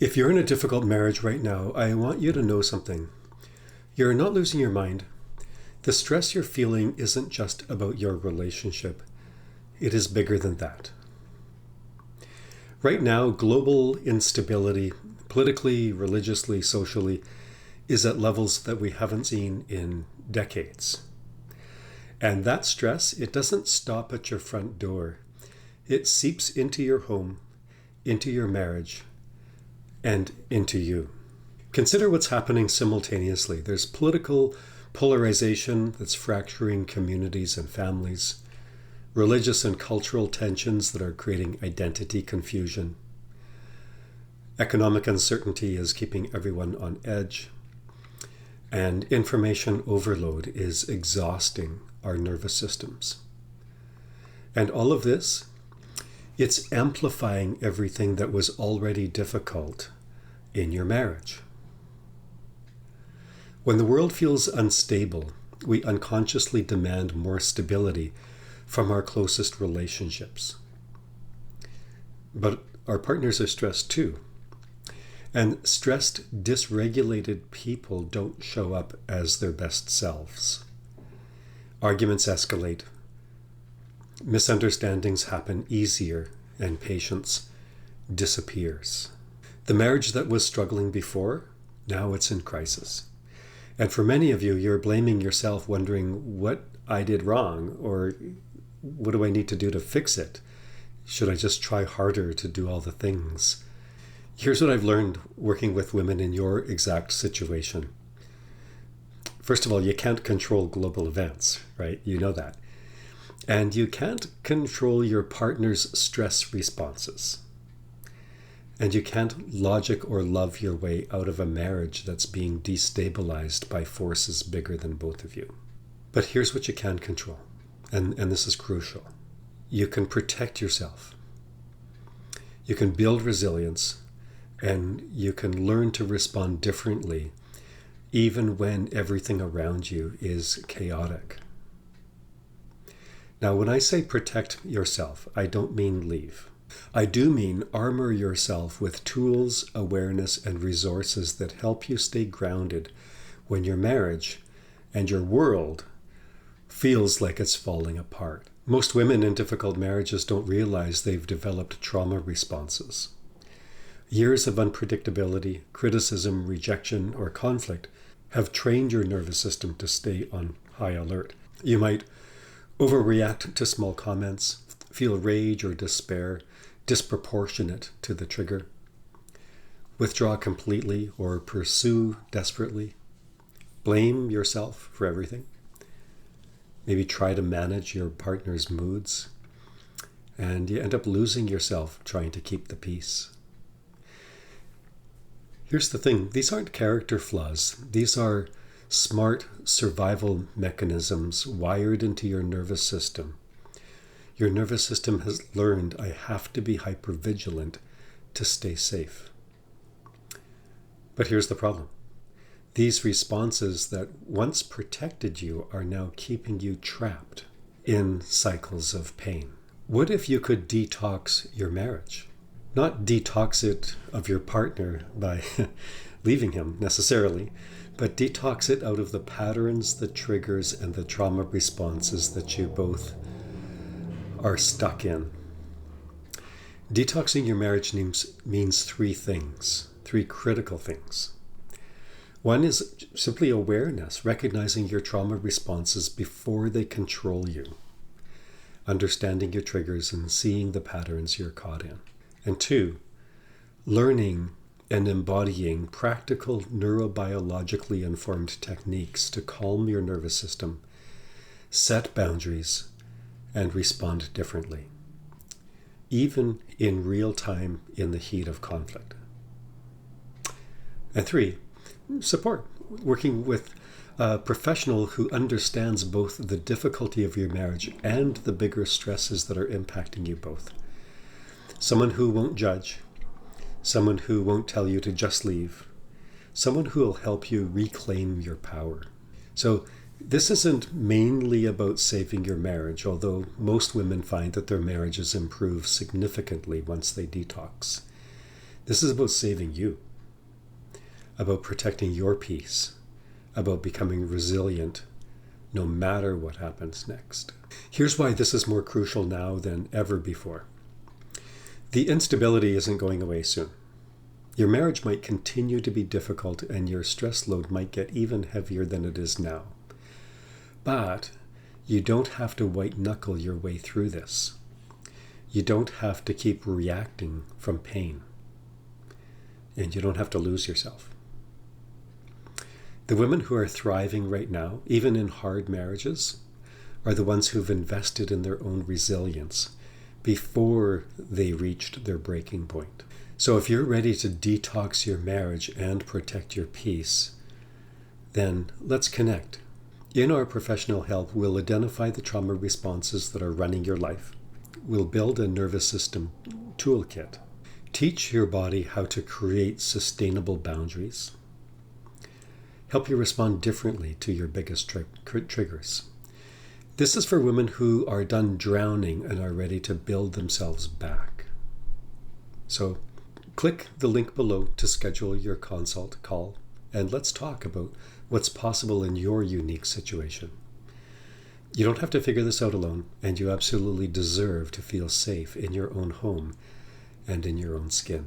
If you're in a difficult marriage right now, I want you to know something. You're not losing your mind. The stress you're feeling isn't just about your relationship. It is bigger than that. Right now, global instability, politically, religiously, socially, is at levels that we haven't seen in decades. And that stress, it doesn't stop at your front door. It seeps into your home, into your marriage, and into you. Consider what's happening simultaneously. There's political polarization that's fracturing communities and families, religious and cultural tensions that are creating identity confusion. Economic uncertainty is keeping everyone on edge, and information overload is exhausting our nervous systems. And all of this, it's amplifying everything that was already difficult in your marriage. When the world feels unstable, we unconsciously demand more stability from our closest relationships. But our partners are stressed too. And stressed, dysregulated people don't show up as their best selves. Arguments escalate. Misunderstandings happen easier, and patience disappears. The marriage that was struggling before, now it's in crisis. And for many of you, you're blaming yourself, wondering what I did wrong, or what do I need to do to fix it? Should I just try harder to do all the things? Here's what I've learned working with women in your exact situation. First of all, you can't control global events, right? You know that. And you can't control your partner's stress responses. And you can't logic or love your way out of a marriage that's being destabilized by forces bigger than both of you. But here's what you can control, and this is crucial. You can protect yourself. You can build resilience, and you can learn to respond differently even when everything around you is chaotic. Now, when I say protect yourself, I don't mean leave. I do mean armor yourself with tools, awareness, and resources that help you stay grounded when your marriage and your world feels like it's falling apart. Most women in difficult marriages don't realize they've developed trauma responses. Years of unpredictability, criticism, rejection, or conflict have trained your nervous system to stay on high alert. You might overreact to small comments, feel rage or despair disproportionate to the trigger, withdraw completely or pursue desperately, blame yourself for everything, maybe try to manage your partner's moods, and you end up losing yourself trying to keep the peace. Here's the thing, these aren't character flaws. These are smart survival mechanisms wired into your nervous system. Your nervous system has learned I have to be hypervigilant to stay safe. But here's the problem. These responses that once protected you are now keeping you trapped in cycles of pain. What if you could detox your marriage? Not detox it of your partner by leaving him necessarily, but detox it out of the patterns, the triggers, and the trauma responses that you both are stuck in. Detoxing your marriage means three things, three critical things. One is simply awareness, recognizing your trauma responses before they control you, understanding your triggers and seeing the patterns you're caught in. And two, learning and embodying practical neurobiologically informed techniques to calm your nervous system, set boundaries, and respond differently, even in real time in the heat of conflict. And three, support, working with a professional who understands both the difficulty of your marriage and the bigger stresses that are impacting you both. Someone who won't judge, someone who won't tell you to just leave, someone who will help you reclaim your power. So this isn't mainly about saving your marriage, although most women find that their marriages improve significantly once they detox. This is about saving you, about protecting your peace, about becoming resilient no matter what happens next. Here's why this is more crucial now than ever before. The instability isn't going away soon. Your marriage might continue to be difficult and your stress load might get even heavier than it is now. But you don't have to white knuckle your way through this. You don't have to keep reacting from pain. And you don't have to lose yourself. The women who are thriving right now, even in hard marriages, are the ones who've invested in their own resilience before they reached their breaking point. So if you're ready to detox your marriage and protect your peace, then let's connect. In our professional help, we'll identify the trauma responses that are running your life. We'll build a nervous system toolkit. Teach your body how to create sustainable boundaries. Help you respond differently to your biggest triggers. This is for women who are done drowning and are ready to build themselves back. So click the link below to schedule your consult call, and let's talk about what's possible in your unique situation. You don't have to figure this out alone, and you absolutely deserve to feel safe in your own home and in your own skin.